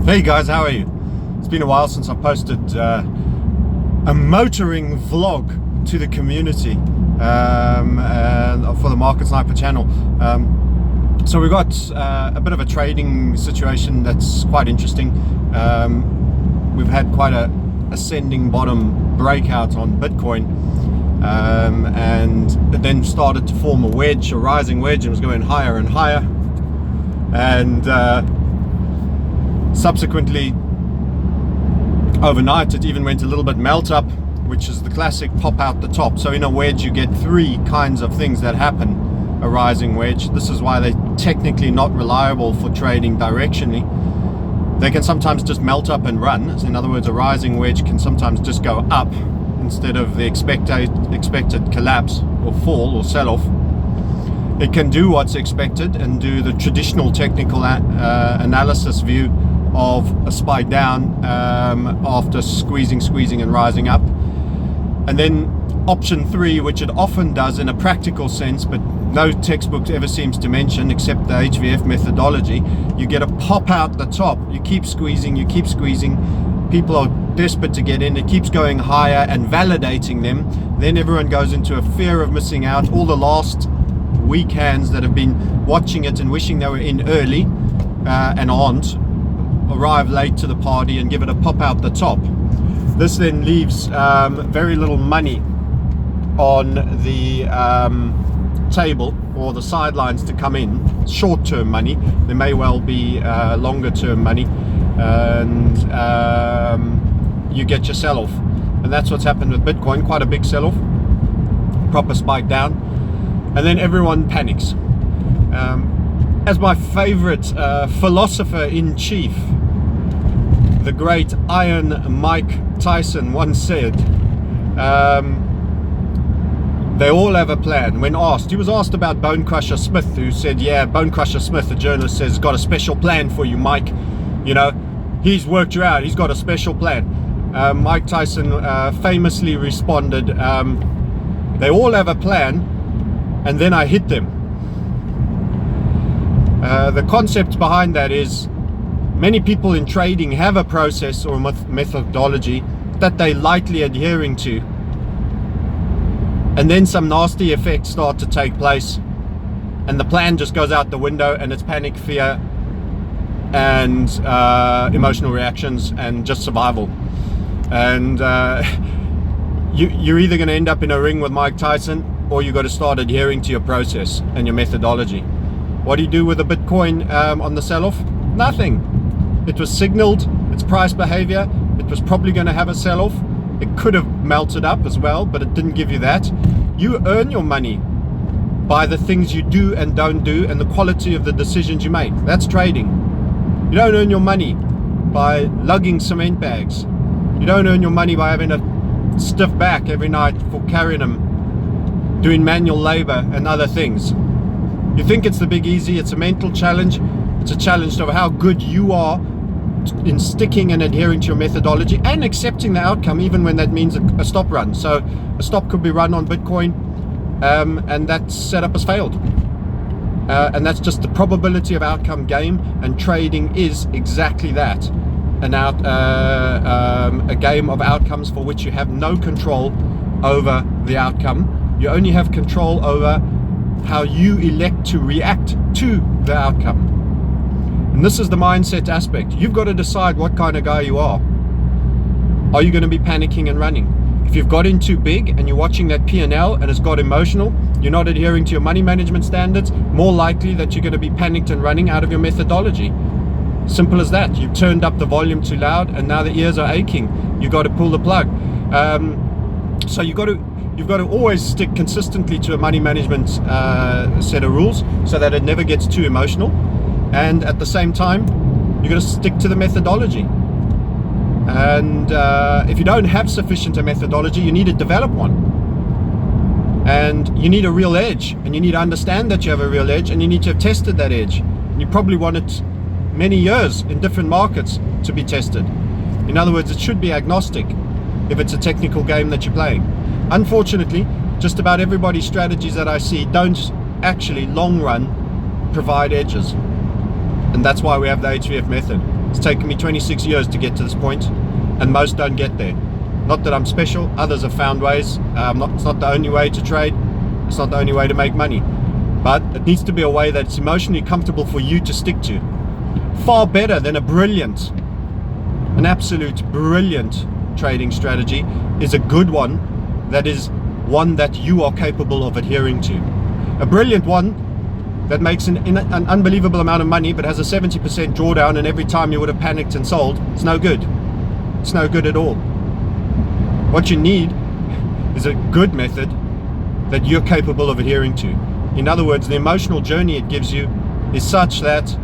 Hey guys, how are you? It's been a while since I posted a motoring vlog to the community and for the Market Sniper channel. So we've got a bit of a trading situation that's quite interesting. We've had quite a ascending bottom breakout on Bitcoin, and it then started to form a wedge, a rising wedge, and was going higher and higher. And subsequently, overnight, it even went a little bit melt up, which is the classic pop out the top. So in a wedge, you get three kinds of things that happen. A rising wedge. This is why they're technically not reliable for trading directionally. They can sometimes just melt up and run. So in other words, a rising wedge can sometimes just go up instead of the expected collapse or fall or sell-off. It can do what's expected and do the traditional technical analysis view of a spike down after squeezing and rising up. And then option 3, which it often does in a practical sense, but no textbook ever seems to mention except the HVF methodology, you get a pop out the top. You keep squeezing, people are desperate to get in, it keeps going higher and validating them. Then everyone goes into a fear of missing out. All the last weak hands that have been watching it and wishing they were in early and aren't, arrive late to the party and give it a pop out the top. This then leaves very little money on the table or the sidelines to come in. Short-term money. There may well be longer-term money, and you get your sell-off. And that's what's happened with Bitcoin. Quite a big sell-off, proper spike down, and then everyone panics. As my favorite philosopher-in-chief, the great Iron Mike Tyson once said, they all have a plan. When asked, he was asked about Bone Crusher Smith, who said, yeah, Bone Crusher Smith, the journalist, says, got a special plan for you, Mike. You know, he's worked you out, he's got a special plan. Mike Tyson famously responded, they all have a plan, and then I hit them. The concept behind that is many people in trading have a process or methodology that they're lightly adhering to, and then some nasty effects start to take place and the plan just goes out the window, and it's panic, fear, and emotional reactions and just survival. And you're either going to end up in a ring with Mike Tyson, or you've got to start adhering to your process and your methodology. What do you do with the Bitcoin on the sell-off? Nothing. It was signaled, its price behavior, it was probably going to have a sell-off. It could have melted up as well, but it didn't give you that. You earn your money by the things you do and don't do and the quality of the decisions you make. That's trading. You don't earn your money by lugging cement bags. You don't earn your money by having a stiff back every night for carrying them, doing manual labor and other things. You think it's the big easy. It's a mental challenge. It's a challenge of how good you are in sticking and adhering to your methodology and accepting the outcome, even when that means a stop run. So a stop could be run on Bitcoin, and that setup has failed. And that's just the probability of outcome game, and trading is exactly that. A game of outcomes for which you have no control over the outcome. You only have control over how you elect to react to the outcome. And this is the mindset aspect. You've got to decide what kind of guy you are. Are you going to be panicking and running? If you've got in too big and you're watching that P&L and it's got emotional, you're not adhering to your money management standards, more likely that you're going to be panicked and running out of your methodology. Simple as that. You've turned up the volume too loud and now the ears are aching. You've got to pull the plug. So you've got to always stick consistently to a money management set of rules so that it never gets too emotional. And at the same time, you've got to stick to the methodology. And if you don't have sufficient a methodology, you need to develop one. And you need a real edge, and you need to understand that you have a real edge, and you need to have tested that edge. And you probably want it many years in different markets to be tested. In other words, it should be agnostic if it's a technical game that you're playing. Unfortunately, just about everybody's strategies that I see don't actually long run provide edges. And that's why we have the HVF method. It's taken me 26 years to get to this point, and most don't get there. Not that I'm special, others have found ways. It's not the only way to trade, it's not the only way to make money, but it needs to be a way that's emotionally comfortable for you to stick to. Far better than an absolute brilliant trading strategy is a good one that is one that you are capable of adhering to. A brilliant one that makes an unbelievable amount of money but has a 70% drawdown, and every time you would have panicked and sold, it's no good. It's no good at all. What you need is a good method that you're capable of adhering to. In other words, the emotional journey it gives you is such that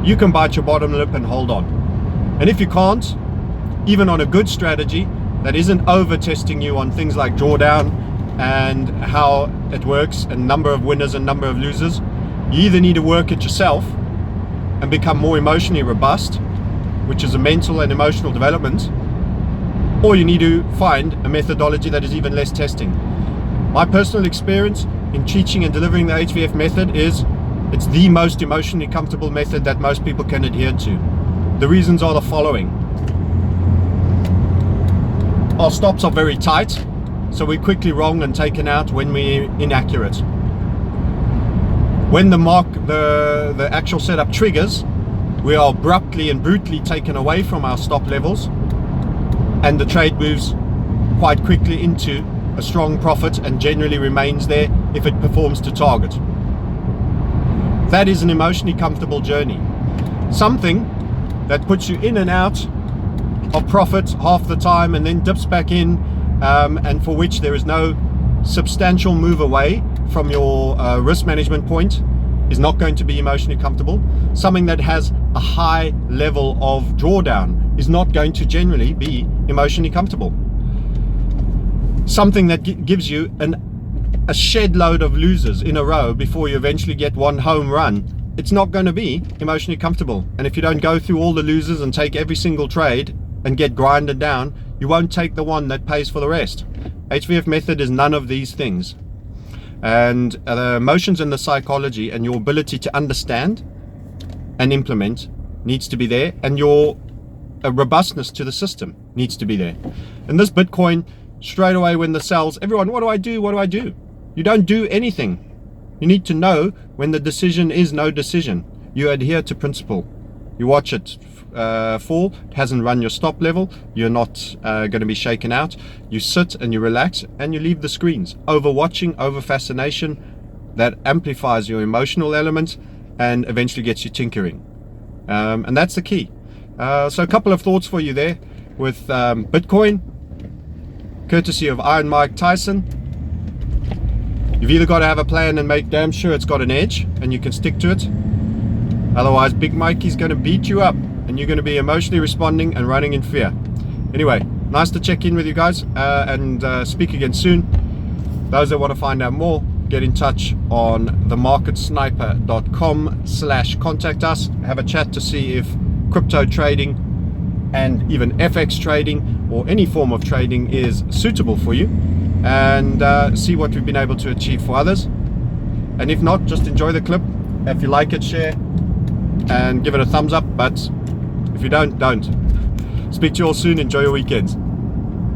you can bite your bottom lip and hold on. And if you can't, even on a good strategy that isn't over testing you on things like drawdown and how it works and number of winners and number of losers, you either need to work it yourself and become more emotionally robust, which is a mental and emotional development, or you need to find a methodology that is even less testing. My personal experience in teaching and delivering the HVF method is it's the most emotionally comfortable method that most people can adhere to. The reasons are the following. Our stops are very tight, so we're quickly wrong and taken out when we're inaccurate. When the actual setup triggers, we are abruptly and brutally taken away from our stop levels, and the trade moves quite quickly into a strong profit and generally remains there if it performs to target. That is an emotionally comfortable journey. Something that puts you in and out of profit half the time and then dips back in, and for which there is no substantial move away from your risk management point, is not going to be emotionally comfortable. Something that has a high level of drawdown is not going to generally be emotionally comfortable. Something that gives you a shed load of losers in a row before you eventually get one home run, it's not going to be emotionally comfortable. And if you don't go through all the losers and take every single trade and get grinded down, you won't take the one that pays for the rest. HVF method is none of these things. And the emotions and the psychology and your ability to understand and implement needs to be there, and your robustness to the system needs to be there. And this Bitcoin, straight away when the sells, everyone, what do I do? What do I do? You don't do anything. You need to know when the decision is no decision. You adhere to principle. You watch it fall. It hasn't run your stop level. You're not going to be shaken out. You sit and you relax and you leave the screens. Over watching, over fascination, that amplifies your emotional element and eventually gets you tinkering. And that's the key. So a couple of thoughts for you there with Bitcoin, courtesy of Iron Mike Tyson. You've either got to have a plan and make damn sure it's got an edge and you can stick to it. Otherwise, Big Mikey's going to beat you up and you're going to be emotionally responding and running in fear. Anyway, nice to check in with you guys and speak again soon. Those that want to find out more, get in touch on themarketsniper.com/contact us. Have a chat to see if crypto trading and even FX trading or any form of trading is suitable for you, and see what we've been able to achieve for others. And if not, just enjoy the clip. If you like it, share and give it a thumbs up, but if you don't. Speak to you all soon. Enjoy your weekends.